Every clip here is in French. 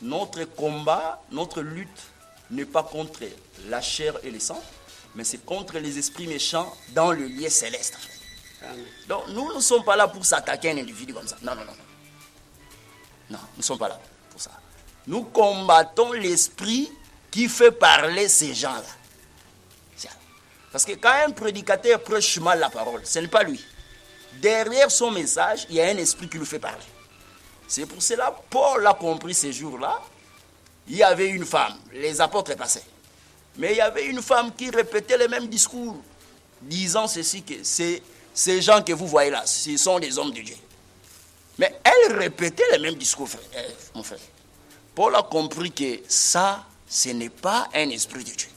notre combat, notre lutte n'est pas contre la chair et le sang, mais c'est contre les esprits méchants dans le lieu céleste. Amen. Donc nous ne sommes pas là pour s'attaquer à un individu comme ça. Non. Non, nous ne sommes pas là pour ça. Nous combattons l'esprit qui fait parler ces gens-là. Parce que quand un prédicateur prêche mal la parole, ce n'est pas lui. Derrière son message, il y a un esprit qui lui fait parler. C'est pour cela, Paul a compris ces jours-là. Il y avait une femme, les apôtres passaient. Mais il y avait une femme qui répétait les mêmes discours, disant ceci, que ces gens que vous voyez là, ce sont des hommes de Dieu. Mais elle répétait les mêmes discours, mon frère. Paul a compris que ça, ce n'est pas un esprit de Dieu.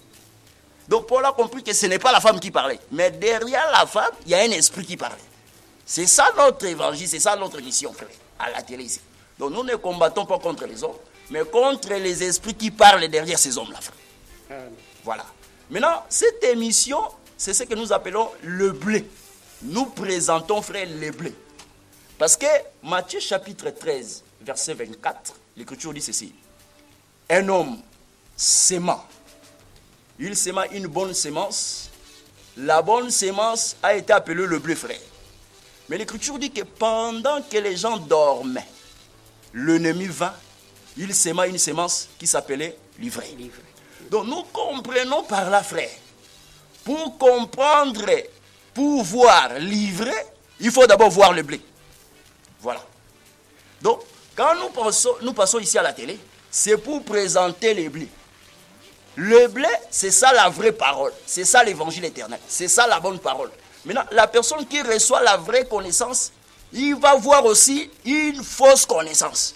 Donc Paul a compris que ce n'est pas la femme qui parlait. Mais derrière la femme, il y a un esprit qui parlait. C'est ça notre évangile, c'est ça notre mission, frère, à la télé ici. Donc nous ne combattons pas contre les hommes, mais contre les esprits qui parlent derrière ces hommes-là, frère. Voilà. Maintenant, cette émission, c'est ce que nous appelons le blé. Nous présentons, frère, le blé. Parce que Matthieu chapitre 13, verset 24, l'Écriture dit ceci. Un homme s'aimant. Il sème une bonne sémence. La bonne sémence a été appelée le blé, frère. Mais l'Écriture dit que pendant que les gens dormaient, l'ennemi vint, il sema une sémence qui s'appelait l'ivraie. Donc nous comprenons par là, frère. Pour comprendre, pour voir l'ivraie, il faut d'abord voir le blé. Voilà. Donc, quand nous passons ici à la télé, c'est pour présenter les blés. Le blé, c'est ça la vraie parole. C'est ça l'évangile éternel. C'est ça la bonne parole. Maintenant, la personne qui reçoit la vraie connaissance, il va voir aussi une fausse connaissance.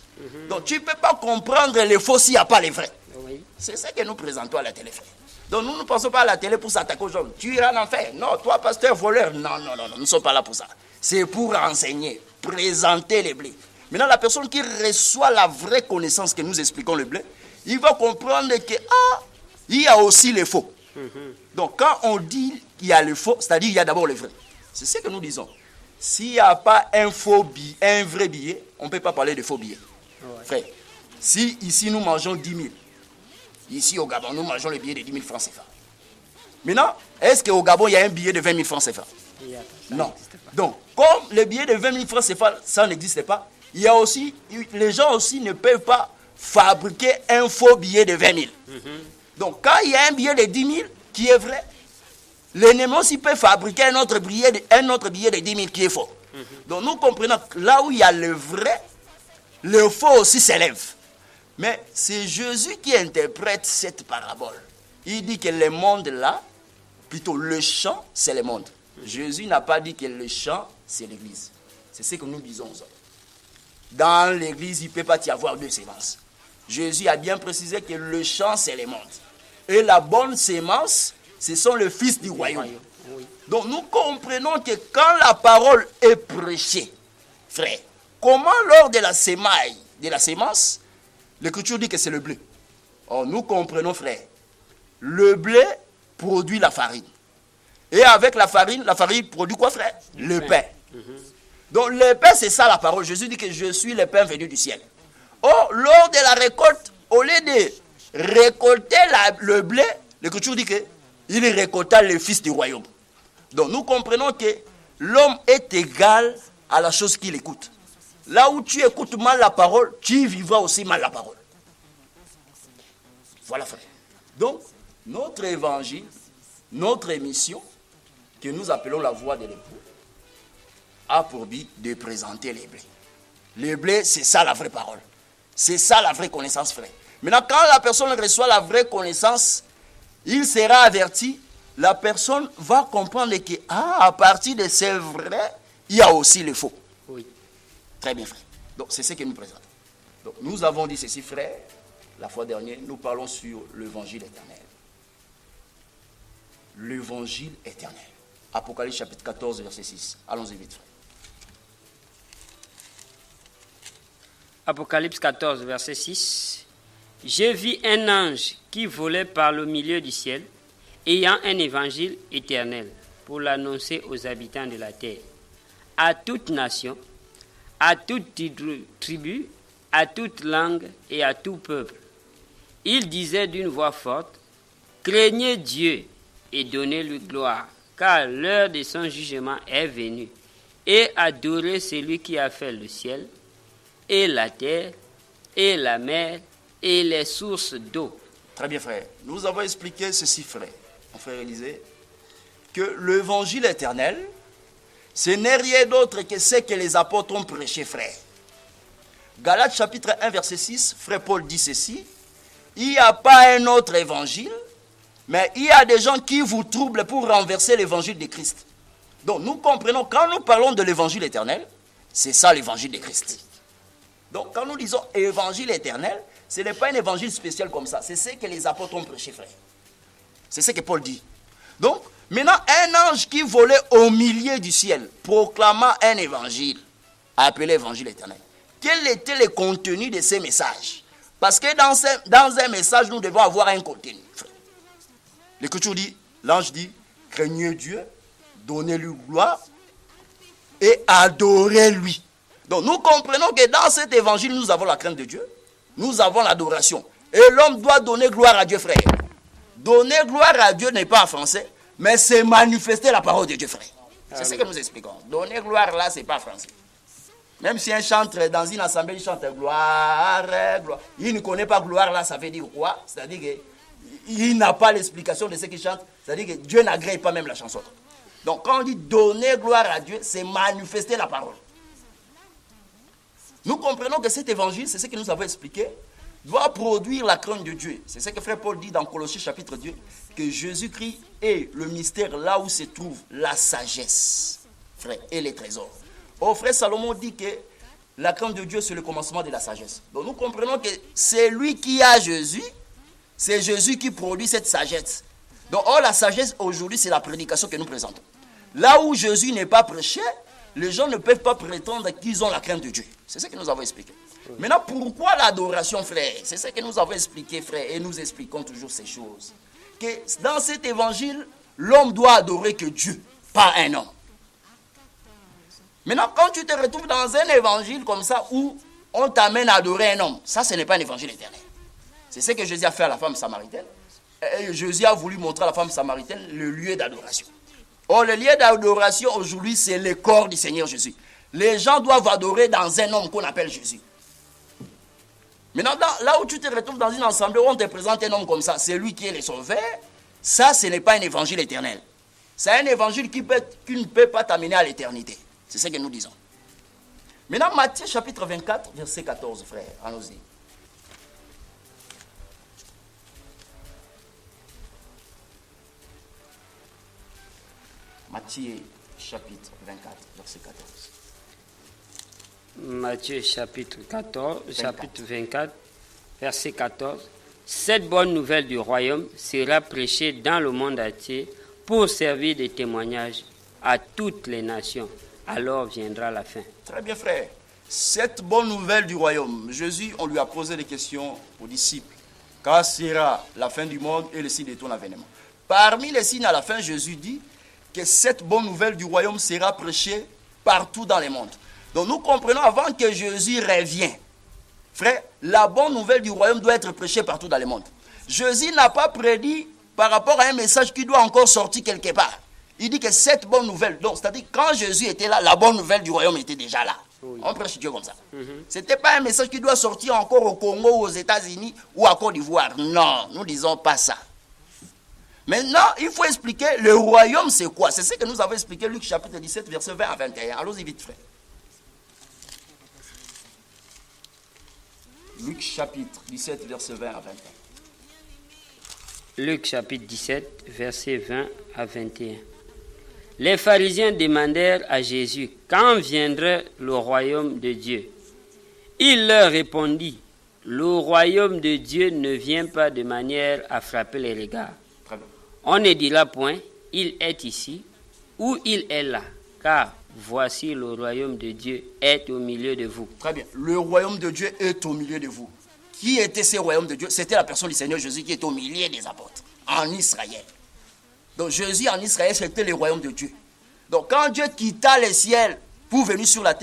Donc, tu ne peux pas comprendre les faux s'il n'y a pas les vrais. Oui. C'est ça que nous présentons à la télé, frère. Donc, nous ne pensons pas à la télé pour s'attaquer aux hommes. Tu iras en enfer. Non, toi, pasteur, voleur. Non, nous ne sommes pas là pour ça. C'est pour enseigner, présenter les blés. Maintenant, la personne qui reçoit la vraie connaissance que nous expliquons le blé, il va comprendre que, il y a aussi les faux. Donc, quand on dit qu'il y a les faux, c'est-à-dire qu'il y a d'abord les vrais. C'est ce que nous disons. S'il n'y a pas un vrai billet, on ne peut pas parler de faux billets. Ouais. Frère, si ici nous mangeons 10 000, ici au Gabon, nous mangeons le billet de 10 000 francs CFA. Maintenant, est-ce qu'au Gabon, il y a un billet de 20 000 francs CFA? Non. Donc, comme le billet de 20 000 francs CFA, ça n'existe pas, il y a aussi, les gens aussi ne peuvent pas fabriquer un faux billet de 20 000. Donc, quand il y a un billet de 10 000 qui est vrai, l'ennemi aussi peut fabriquer un autre billet de 10 000 qui est faux. Donc, nous comprenons que là où il y a le vrai, le faux aussi s'élève. Mais c'est Jésus qui interprète cette parabole. Il dit que le monde là, plutôt le champ, c'est le monde. Jésus n'a pas dit que le champ, c'est l'église. C'est ce que nous disons aux hommes. Dans l'église, il ne peut pas y avoir deux sémences. Jésus a bien précisé que le champ, c'est le monde. Et la bonne sémence, ce sont les fils du royaume. Oui. Donc nous comprenons que quand la parole est prêchée, frère, comment lors de la sémaille, de la sémence, l'Écriture dit que c'est le blé. Or, nous comprenons, frère, le blé produit la farine. Et avec la farine produit quoi, frère? Le pain. Donc le pain, c'est ça la parole. Jésus dit que je suis le pain venu du ciel. Or, lors de la récolte, au lieu de récolter le blé, l'Écriture dit qu'il récolta le fils du royaume. Donc nous comprenons que l'homme est égal à la chose qu'il écoute. Là où tu écoutes mal la parole, tu vivras aussi mal la parole. Voilà, frère. Donc, notre évangile, notre émission, que nous appelons la voix de l'époux, a pour but de présenter les blés. Les blés, c'est ça la vraie parole. C'est ça la vraie connaissance, frère. Maintenant, quand la personne reçoit la vraie connaissance, il sera averti, la personne va comprendre que, à partir de ce vrai, il y a aussi le faux. Oui. Très bien, frère. Donc, c'est ce que nous présentons. Donc, nous avons dit ceci, frère. La fois dernière, nous parlons sur l'évangile éternel. L'évangile éternel. Apocalypse chapitre 14, verset 6. Allons-y vite, frère. Apocalypse 14, verset 6. J'ai vu un ange qui volait par le milieu du ciel, ayant un évangile éternel pour l'annoncer aux habitants de la terre, à toute nation, à toute tribu, à toute langue et à tout peuple. Il disait d'une voix forte, « Craignez Dieu et donnez-lui gloire, car l'heure de son jugement est venue, et adorez celui qui a fait le ciel, et la terre, et la mer, et les sources d'eau. » Très bien, frère. Nous avons expliqué ceci, frère. Mon frère Élisée, que l'évangile éternel, ce n'est rien d'autre que ce que les apôtres ont prêché, frère. Galates chapitre 1, verset 6, frère Paul dit ceci, il n'y a pas un autre évangile, mais il y a des gens qui vous troublent pour renverser l'évangile de Christ. Donc nous comprenons, quand nous parlons de l'évangile éternel, c'est ça l'évangile de Christ. Donc quand nous disons évangile éternel, ce n'est pas un évangile spécial comme ça, c'est ce que les apôtres ont prêché, frère. C'est ce que Paul dit. Donc, maintenant, un ange qui volait au milieu du ciel, proclamant un évangile, appelé évangile éternel. Quel était le contenu de ces messages? Parce que dans un message, nous devons avoir un contenu. L'Écriture dit, l'ange dit, craignez Dieu, donnez-lui gloire et adorez-lui. Donc nous comprenons que dans cet évangile, nous avons la crainte de Dieu, nous avons l'adoration. Et l'homme doit donner gloire à Dieu, frère. Donner gloire à Dieu n'est pas en français, mais c'est manifester la parole de Dieu, frère. C'est ce que nous expliquons. Donner gloire là, c'est pas français. Même si un chanteur dans une assemblée, il chante gloire, gloire. Il ne connaît pas gloire là, ça veut dire quoi? C'est-à-dire qu'il n'a pas l'explication de ce qu'il chante. C'est-à-dire que Dieu n'agrée pas même la chanson. Donc quand on dit donner gloire à Dieu, c'est manifester la parole. Nous comprenons que cet évangile, c'est ce que nous avons expliqué, doit produire la crainte de Dieu. C'est ce que frère Paul dit dans Colossiens chapitre 2, que Jésus-Christ est le mystère là où se trouve la sagesse, frère, et les trésors. Oh, frère Salomon dit que la crainte de Dieu, c'est le commencement de la sagesse. Donc nous comprenons que c'est lui qui a Jésus, c'est Jésus qui produit cette sagesse. Donc, la sagesse aujourd'hui, c'est la prédication que nous présentons. Là où Jésus n'est pas prêché, les gens ne peuvent pas prétendre qu'ils ont la crainte de Dieu. C'est ce que nous avons expliqué. Maintenant, pourquoi l'adoration, frère? C'est ce que nous avons expliqué, frère, et nous expliquons toujours ces choses. Que dans cet évangile, l'homme doit adorer que Dieu, pas un homme. Maintenant, quand tu te retrouves dans un évangile comme ça, où on t'amène à adorer un homme, ça, ce n'est pas un évangile éternel. C'est ce que Jésus a fait à la femme samaritaine. Et Jésus a voulu montrer à la femme samaritaine le lieu d'adoration. Or, le lieu d'adoration aujourd'hui, c'est le corps du Seigneur Jésus. Les gens doivent adorer dans un homme qu'on appelle Jésus. Maintenant, là où tu te retrouves dans une assemblée où on te présente un homme comme ça, c'est lui qui est le sauveur, ça, ce n'est pas un évangile éternel. C'est un évangile qui ne peut pas t'amener à l'éternité. C'est ce que nous disons. Maintenant, Matthieu chapitre 24, verset 14, frère, allons-y. Matthieu chapitre 24, verset 14. Matthieu chapitre 24, verset 14. Cette bonne nouvelle du royaume sera prêchée dans le monde entier pour servir de témoignage à toutes les nations. Alors viendra la fin. Très bien, frère. Cette bonne nouvelle du royaume, Jésus, on lui a posé des questions aux disciples. Quand sera la fin du monde et le signe de ton avènement? Parmi les signes à la fin, Jésus dit que cette bonne nouvelle du royaume sera prêchée partout dans le monde. Donc nous comprenons avant que Jésus revienne, frère, la bonne nouvelle du royaume doit être prêchée partout dans le monde. Jésus n'a pas prédit par rapport à un message qui doit encore sortir quelque part. Il dit que cette bonne nouvelle, donc c'est-à-dire quand Jésus était là, la bonne nouvelle du royaume était déjà là. Oui. On prêche Dieu comme ça. Ce n'était pas un message qui doit sortir encore au Congo, ou aux États-Unis ou à Côte d'Ivoire. Non, nous ne disons pas ça. Maintenant, il faut expliquer le royaume c'est quoi. C'est ce que nous avons expliqué Luc chapitre 17, verset 20 à 21. Allons-y vite, frère. Luc chapitre 17, verset 20 à 21. Luc chapitre 17, verset 20 à 21. Les pharisiens demandèrent à Jésus quand viendrait le royaume de Dieu. Il leur répondit, le royaume de Dieu ne vient pas de manière à frapper les regards. On ne dira point, il est ici ou il est là, car voici le royaume de Dieu est au milieu de vous. Très bien, le royaume de Dieu est au milieu de vous. Qui était ce royaume de Dieu? C'était la personne du Seigneur Jésus qui était au milieu des apôtres, en Israël. Donc Jésus en Israël, c'était le royaume de Dieu. Donc quand Dieu quitta le ciel pour venir sur la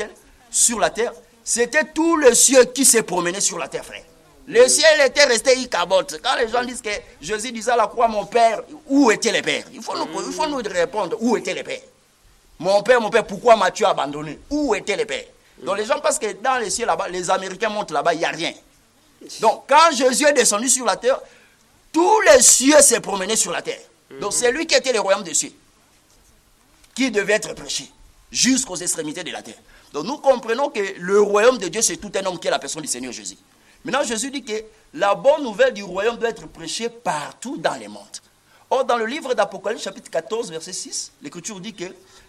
terre, c'était tout le ciel qui s'est promené sur la terre, frère. Le ciel était resté icabote. Quand les gens disent que Jésus disait à la croix, mon père, où étaient les pères? Il faut nous répondre, où étaient les pères? Mon père, pourquoi m'as-tu abandonné? Où étaient les pères? Donc les gens pensent que dans les cieux là-bas, les Américains montent là-bas, il n'y a rien. Donc quand Jésus est descendu sur la terre, tous les cieux s'est promené sur la terre. Donc c'est lui qui était le royaume des cieux, qui devait être prêché jusqu'aux extrémités de la terre. Donc nous comprenons que le royaume de Dieu, c'est tout un homme qui est la personne du Seigneur Jésus. Maintenant Jésus dit que la bonne nouvelle du royaume doit être prêchée partout dans les mondes. Or dans le livre d'Apocalypse chapitre 14 verset 6, l'Écriture dit que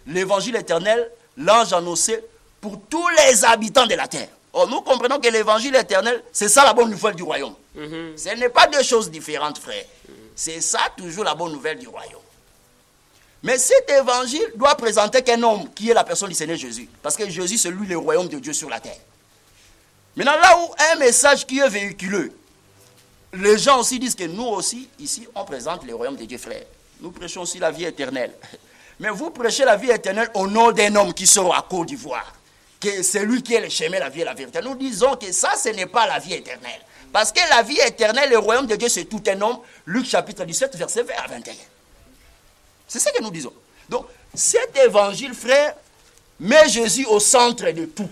l'évangile éternel, l'ange annoncé pour tous les habitants de la terre. Or nous comprenons que l'évangile éternel, c'est ça la bonne nouvelle du royaume. Ce n'est pas deux choses différentes, frère. C'est ça toujours la bonne nouvelle du royaume. Mais cet évangile doit présenter qu'un homme qui est la personne du Seigneur Jésus. Parce que Jésus, c'est lui le royaume de Dieu sur la terre. Maintenant, là où un message qui est véhiculé, les gens aussi disent que nous aussi, ici, on présente le royaume de Dieu, frère. Nous prêchons aussi la vie éternelle. Mais vous prêchez la vie éternelle au nom d'un homme qui sort à Côte d'Ivoire. Que c'est lui qui est le chemin, la vie et la vérité. Nous disons que ça, ce n'est pas la vie éternelle. Parce que la vie éternelle, le royaume de Dieu, c'est tout un homme. Luc chapitre 17, verset 20 à 21. C'est ce que nous disons. Donc, cet évangile, frère, met Jésus au centre de tout.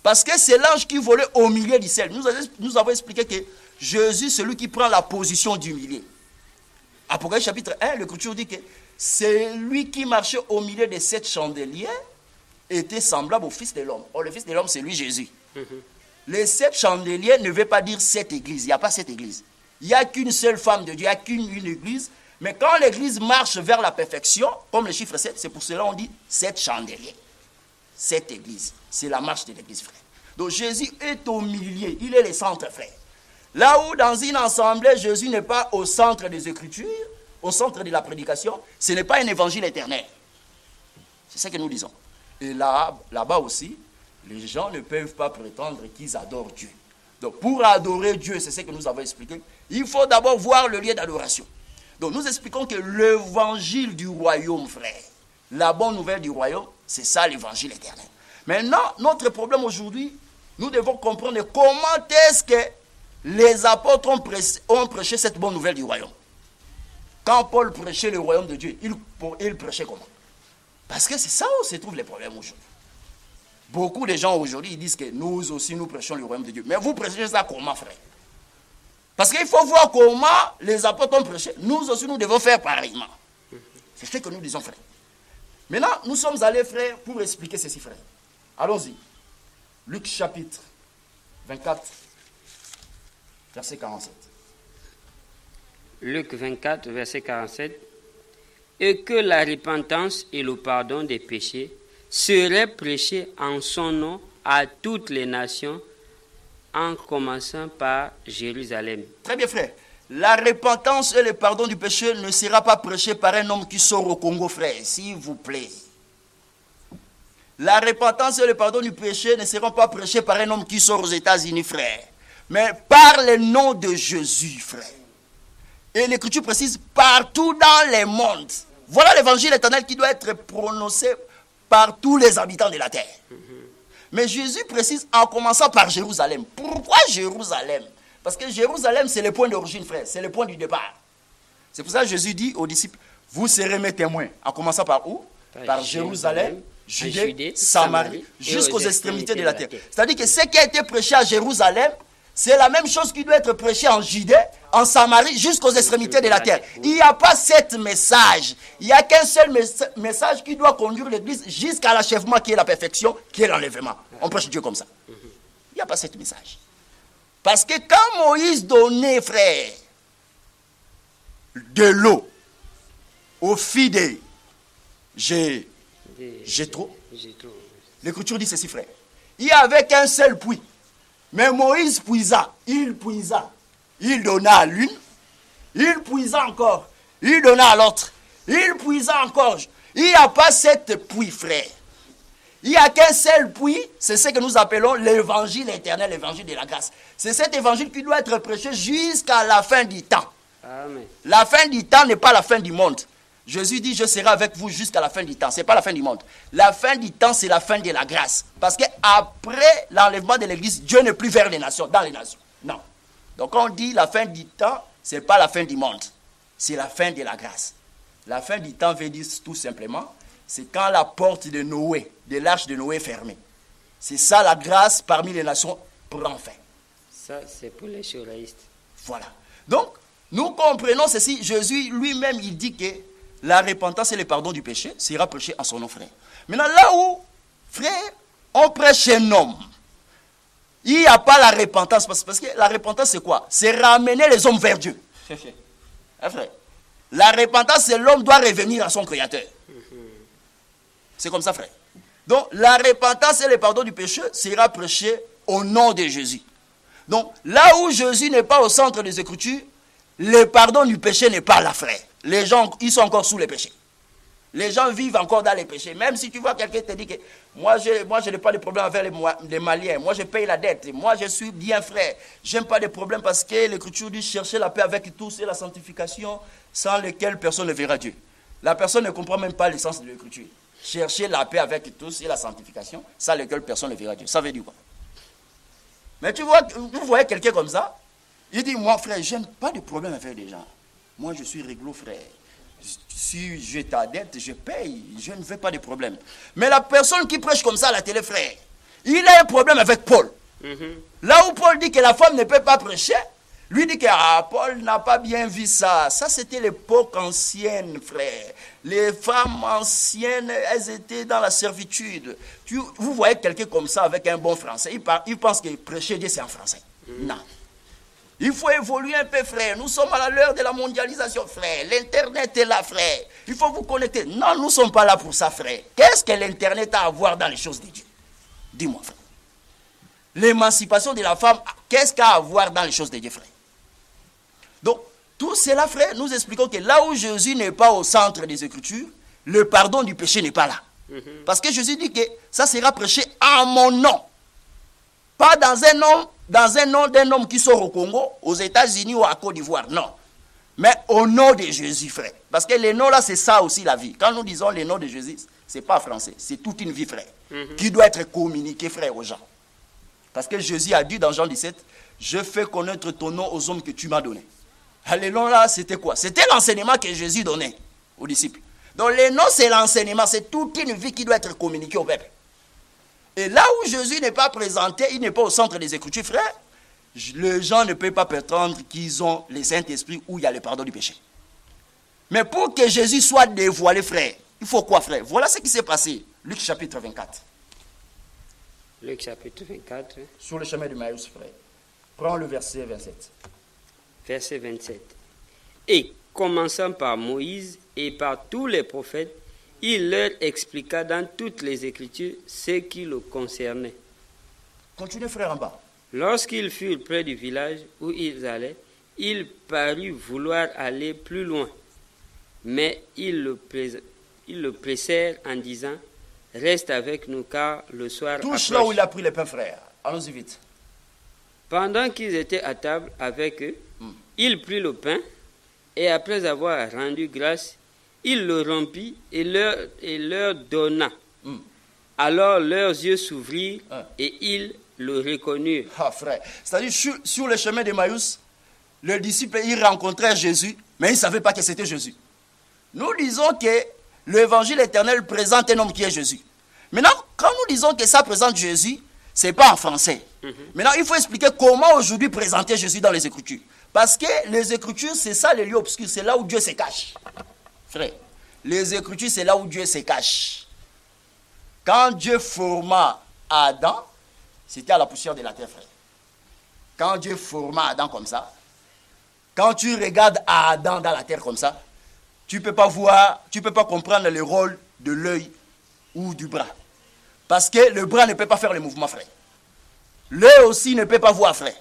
Parce que c'est l'ange qui volait au milieu du ciel. Nous avons expliqué que Jésus, c'est lui qui prend la position du milieu. Apocalypse chapitre 1, l'Écriture dit que c'est lui qui marchait au milieu de 7 chandeliers était semblable au Fils de l'homme. Or, le Fils de l'homme, c'est lui Jésus. Les 7 chandeliers ne veut pas dire 7 églises. Il n'y a pas 7 églises. Il n'y a qu'une seule femme de Dieu, il n'y a qu'une église. Mais quand l'église marche vers la perfection, comme le chiffre 7, c'est pour cela qu'on dit 7 chandeliers. 7 églises. C'est la marche de l'église, frère. Donc Jésus est au milieu. Il est le centre, frère. Là où dans une assemblée, Jésus n'est pas au centre des Écritures, au centre de la prédication, ce n'est pas un évangile éternel. C'est ce que nous disons. Et là-bas aussi, les gens ne peuvent pas prétendre qu'ils adorent Dieu. Donc pour adorer Dieu, c'est ce que nous avons expliqué, il faut d'abord voir le lieu d'adoration. Donc nous expliquons que l'évangile du royaume, frère, la bonne nouvelle du royaume, c'est ça l'évangile éternel. Maintenant, notre problème aujourd'hui, nous devons comprendre comment est-ce que les apôtres ont prêché cette bonne nouvelle du royaume. Quand Paul prêchait le royaume de Dieu, il prêchait comment? Parce que c'est ça où se trouvent les problèmes aujourd'hui. Beaucoup de gens aujourd'hui disent que nous aussi nous prêchons le royaume de Dieu. Mais vous prêchez ça comment, frère? Parce qu'il faut voir comment les apôtres ont prêché. Nous aussi nous devons faire pareillement. C'est ce que nous disons, frère. Maintenant, nous sommes allés, frère, pour expliquer ceci, frère. Allons-y. Luc chapitre 24, verset 47. Luc 24, verset 47. Et que la repentance et le pardon des péchés seraient prêchés en son nom à toutes les nations, en commençant par Jérusalem. Très bien, frère. La repentance et le pardon du péché ne sera pas prêché par un homme qui sort au Congo, frère, s'il vous plaît. La repentance et le pardon du péché ne seront pas prêchés par un homme qui sort aux États-Unis, frère, mais par le nom de Jésus, frère. Et l'Écriture précise partout dans les mondes. Voilà l'évangile éternel qui doit être prononcé par tous les habitants de la terre. Mais Jésus précise en commençant par Jérusalem. Pourquoi Jérusalem? Parce que Jérusalem, c'est le point d'origine, frère. C'est le point du départ. C'est pour ça que Jésus dit aux disciples, vous serez mes témoins. En commençant par où? Par Jérusalem, Judée, Samarie, jusqu'aux extrémités de la terre. C'est-à-dire que ce qui a été prêché à Jérusalem, c'est la même chose qui doit être prêché en Judée, en Samarie, jusqu'aux extrémités de la terre. Il n'y a pas 7 messages. Il n'y a qu'un seul message qui doit conduire l'Église jusqu'à l'achèvement qui est la perfection, qui est l'enlèvement. On prêche Dieu comme ça. Il n'y a pas 7 messages. Parce que quand Moïse donnait, frère, de l'eau aux filles de Jéthro, l'Écriture dit ceci, frère. Il n'y avait qu'un seul puits. Mais Moïse puisa, il donna à l'une, il puisa encore, il donna à l'autre, il puisa encore. Il n'y a pas 7 puits, frère. Il n'y a qu'un seul puits, c'est ce que nous appelons l'évangile éternel, l'évangile de la grâce. C'est cet évangile qui doit être prêché jusqu'à la fin du temps. Amen. La fin du temps n'est pas la fin du monde. Jésus dit, je serai avec vous jusqu'à la fin du temps. Ce n'est pas la fin du monde. La fin du temps, c'est la fin de la grâce. Parce qu'après l'enlèvement de l'Église, Dieu n'est plus vers les nations, dans les nations. Non. Donc on dit la fin du temps, ce n'est pas la fin du monde. C'est la fin de la grâce. La fin du temps veut dire tout simplement, c'est quand la porte de Noé, de l'arche de Noé est fermée. C'est ça la grâce parmi les nations prend fin. Ça, c'est pour les judaïstes. Voilà. Donc, nous comprenons ceci. Jésus lui-même, il dit que la repentance et le pardon du péché sera prêché en son nom, frère. Maintenant, là où, frère, on prêche un homme, il n'y a pas la repentance. Parce que la repentance, c'est quoi? C'est ramener les hommes vers Dieu. Hein, frère? La repentance, c'est l'homme doit revenir à son Créateur. C'est comme ça, frère. Donc, la repentance et le pardon du péché sera prêché au nom de Jésus. Donc, là où Jésus n'est pas au centre des Écritures, le pardon du péché n'est pas là, frère. Les gens, ils sont encore sous les péchés. Les gens vivent encore dans les péchés. Même si tu vois quelqu'un te dit que moi, je n'ai pas de problème avec les Maliens. Moi, je paye la dette. Moi, je suis bien, frère. Je n'ai pas de problème parce que l'Écriture dit chercher la paix avec tous et la sanctification sans lesquelles personne ne verra Dieu. La personne ne comprend même pas l'essence de l'Écriture. Chercher la paix avec tous et la sanctification sans lesquelles personne ne verra Dieu. Ça veut dire quoi? Mais tu vois, vous voyez quelqu'un comme ça, il dit, moi frère, je n'ai pas de problème avec les gens. Moi je suis réglo, frère. Si j'ai ta dette, je paye. Je ne veux pas de problème. Mais la personne qui prêche comme ça à la télé, frère, il a un problème avec Paul. Là où Paul dit que la femme ne peut pas prêcher, lui dit que Paul n'a pas bien vu ça. Ça, c'était l'époque ancienne, frère. Les femmes anciennes, elles étaient dans la servitude. Vous voyez quelqu'un comme ça avec un bon français, il pense que prêcher Dieu, c'est en français. Non. Il faut évoluer un peu, frère. Nous sommes à l'heure de la mondialisation, frère. L'Internet est là, frère. Il faut vous connecter. Non, nous ne sommes pas là pour ça, frère. Qu'est-ce que l'Internet a à voir dans les choses de Dieu? Dis-moi, frère. L'émancipation de la femme, qu'est-ce qu'elle a à voir dans les choses de Dieu, frère? Donc, tout cela, frère, nous expliquons que là où Jésus n'est pas au centre des Écritures, le pardon du péché n'est pas là. Parce que Jésus dit que ça sera prêché en mon nom. Pas dans un nom d'un homme qui sort au Congo, aux États-Unis ou à Côte d'Ivoire. Non. Mais au nom de Jésus, frère. Parce que les noms là, c'est ça aussi la vie. Quand nous disons les noms de Jésus, ce n'est pas français. C'est toute une vie, frère. Qui doit être communiquée, frère, aux gens. Parce que Jésus a dit dans Jean 17, je fais connaître ton nom aux hommes que tu m'as donnés. Les noms là, c'était quoi? C'était l'enseignement que Jésus donnait aux disciples. Donc les noms, c'est l'enseignement. C'est toute une vie qui doit être communiquée au peuple. Et là où Jésus n'est pas présenté, il n'est pas au centre des Écritures, frère, les gens ne peuvent pas prétendre qu'ils ont le Saint-Esprit où il y a le pardon du péché. Mais pour que Jésus soit dévoilé, frère, il faut quoi, frère? Voilà ce qui s'est passé. Luc chapitre 24. Luc chapitre 24. Sur le chemin de Maïs, frère. Prends le verset 27. Verset 27. Et commençant par Moïse et par tous les prophètes, il leur expliqua dans toutes les Écritures ce qui le concernait. Continuez, frère, en bas. Lorsqu'ils furent près du village où ils allaient, il parut vouloir aller plus loin. Mais ils le pressèrent en disant, « Reste avec nous car le soir approche. » Touche là où il a pris les pains, frère. Allons-y vite. Pendant qu'ils étaient à table avec eux, il prit le pain et après avoir rendu grâce, il le rompit et leur donna. Alors leurs yeux s'ouvrirent et ils le reconnurent. Ah, frère. C'est-à-dire, sur le chemin de Maïs, le disciple, il rencontrait Jésus, mais il ne savait pas que c'était Jésus. Nous disons que l'évangile éternel présente un homme qui est Jésus. Maintenant, quand nous disons que ça présente Jésus, ce n'est pas en français. Maintenant, il faut expliquer comment aujourd'hui présenter Jésus dans les Écritures. Parce que les Écritures, c'est ça les lieux obscurs, c'est là où Dieu se cache. Frère, les Écritures, c'est là où Dieu se cache. Quand Dieu forma Adam, c'était à la poussière de la terre, frère. Quand Dieu forma Adam comme ça, quand tu regardes Adam dans la terre comme ça, tu ne peux pas voir, tu ne peux pas comprendre le rôle de l'œil ou du bras. Parce que le bras ne peut pas faire le mouvement, frère. L'œil aussi ne peut pas voir, frère.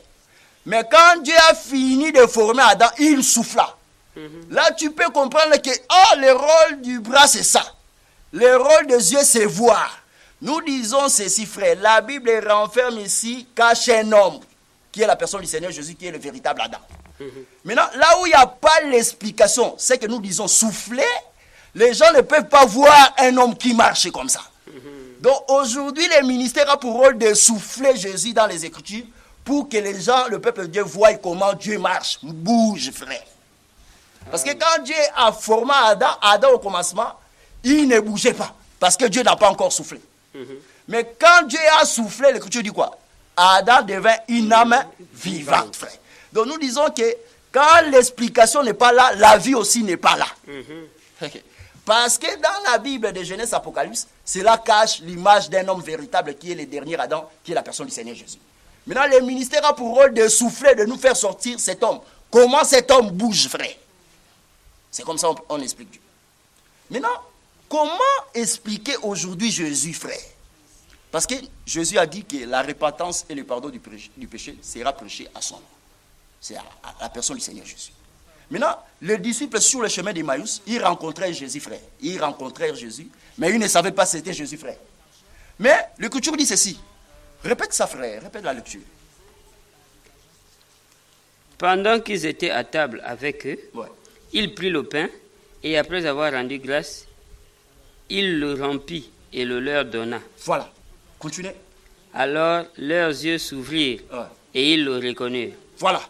Mais quand Dieu a fini de former Adam, il souffla. Là, tu peux comprendre que le rôle du bras, c'est ça. Le rôle des yeux, c'est voir. Nous disons ceci, frère. La Bible renferme ici, cache un homme, qui est la personne du Seigneur Jésus, qui est le véritable Adam. Maintenant, là où il n'y a pas l'explication, c'est que nous disons souffler, Les gens ne peuvent pas voir un homme qui marche comme ça. Donc aujourd'hui, le ministère a pour rôle de souffler Jésus dans les Écritures pour que les gens, le peuple de Dieu, voient comment Dieu marche, bouge, frère. Parce que quand Dieu a formé Adam au commencement, il ne bougeait pas. Parce que Dieu n'a pas encore soufflé. Mais quand Dieu a soufflé, l'Écriture dit quoi? Adam devint une âme vivante, frère. Donc nous disons que quand l'explication n'est pas là, la vie aussi n'est pas là. Parce que dans la Bible de Genèse Apocalypse, cela cache l'image d'un homme véritable qui est le dernier Adam, qui est la personne du Seigneur Jésus. Maintenant, le ministère a pour rôle de souffler, de nous faire sortir cet homme. Comment cet homme bouge, frère? C'est comme ça qu'on explique Dieu. Maintenant, comment expliquer aujourd'hui Jésus, frère? Parce que Jésus a dit que la repentance et le pardon du péché sera prêché à son nom. C'est à la personne du Seigneur Jésus. Maintenant, les disciples sur le chemin d'Emmaüs, ils rencontraient Jésus, frère. Ils rencontrèrent Jésus, mais ils ne savaient pas que c'était Jésus, frère. Mais l'Écriture dit ceci. Répète ça, frère. Répète la lecture. Pendant qu'ils étaient à table avec eux, Ouais. il prit le pain et après avoir rendu grâce, il le rompit et le leur donna. Voilà. Continuez. Alors leurs yeux s'ouvrirent et ils le reconnurent. Voilà.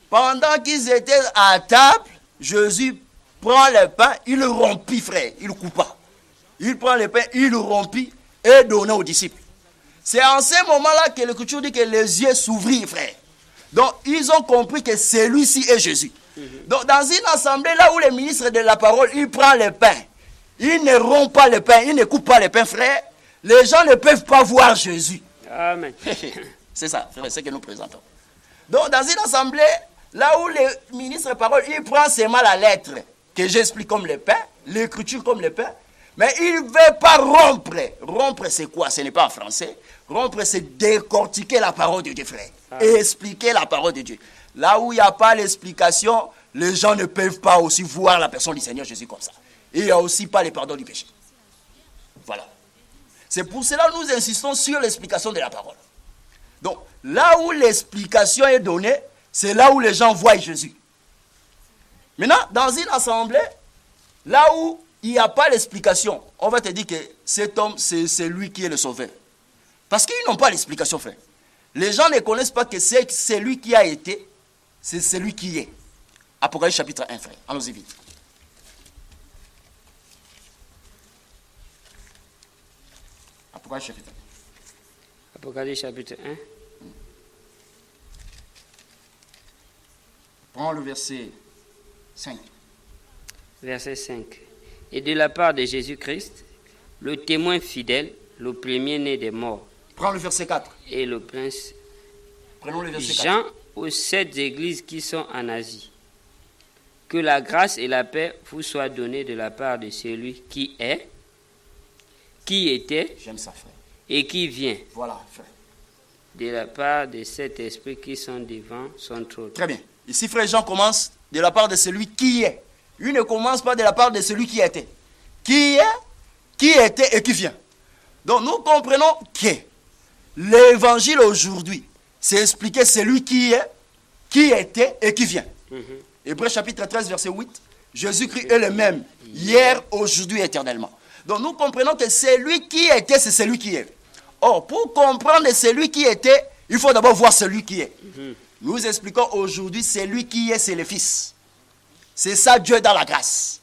Pendant qu'ils étaient à table, Jésus prend le pain, il le rompit, frère. Il le coupa. Il prend le pain, il le rompit et donna aux disciples. C'est en ce moment-là que l'Écriture dit que les yeux s'ouvrirent, frère. Donc, ils ont compris que celui-ci est Jésus. Donc, dans une assemblée, là où le ministre de la parole, il prend le pain. Il ne rompt pas le pain, il ne coupe pas le pain, frère. Les gens ne peuvent pas voir Jésus. Amen. C'est ça, frère, c'est ce que nous présentons. Donc, dans une assemblée, là où le ministre de la parole, il prend seulement la lettre que j'explique comme le pain, l'écriture comme le pain, mais il ne veut pas rompre. Rompre, c'est quoi? Ce n'est pas en français. Rompre, c'est décortiquer la parole de Dieu, frère. Et expliquer la parole de Dieu. Là où il n'y a pas l'explication, les gens ne peuvent pas aussi voir la personne du Seigneur Jésus comme ça. Et il n'y a aussi pas le pardon du péché. Voilà. C'est pour cela que nous insistons sur l'explication de la parole. Donc, là où l'explication est donnée, c'est là où les gens voient Jésus. Maintenant, dans une assemblée, là où il n'y a pas l'explication, on va te dire que cet homme, c'est lui qui est le sauveur. Parce qu'ils n'ont pas l'explication, frère. Les gens ne connaissent pas que c'est lui qui a été, c'est celui qui est. Apocalypse chapitre 1, frère. Allons-y vite. Apocalypse chapitre 1. Apocalypse chapitre 1. Prends le verset 5. Verset 5. Et de la part de Jésus-Christ, le témoin fidèle, le premier-né des morts. Prends le verset 4. Et le prince Prenons le verset 4. Jean aux 7 églises qui sont en Asie. Que la grâce et la paix vous soient données de la part de celui qui est, qui était J'aime ça, frère. et qui vient. Voilà, frère. De la part de cet esprit qui sont devant son trône. Très bien. Ici, frère Jean commence de la part de celui qui est. Il ne commence pas de la part de celui qui était. Qui est, qui était et qui vient. Donc nous comprenons que l'évangile aujourd'hui, c'est expliquer celui qui est, qui était et qui vient. Hébreux chapitre 13, verset 8. Jésus-Christ est le même, hier, aujourd'hui, éternellement. Donc nous comprenons que celui qui était, c'est celui qui est. Or, pour comprendre celui qui était, il faut d'abord voir celui qui est. Nous expliquons aujourd'hui, celui qui est, c'est le Fils. C'est ça Dieu dans la grâce.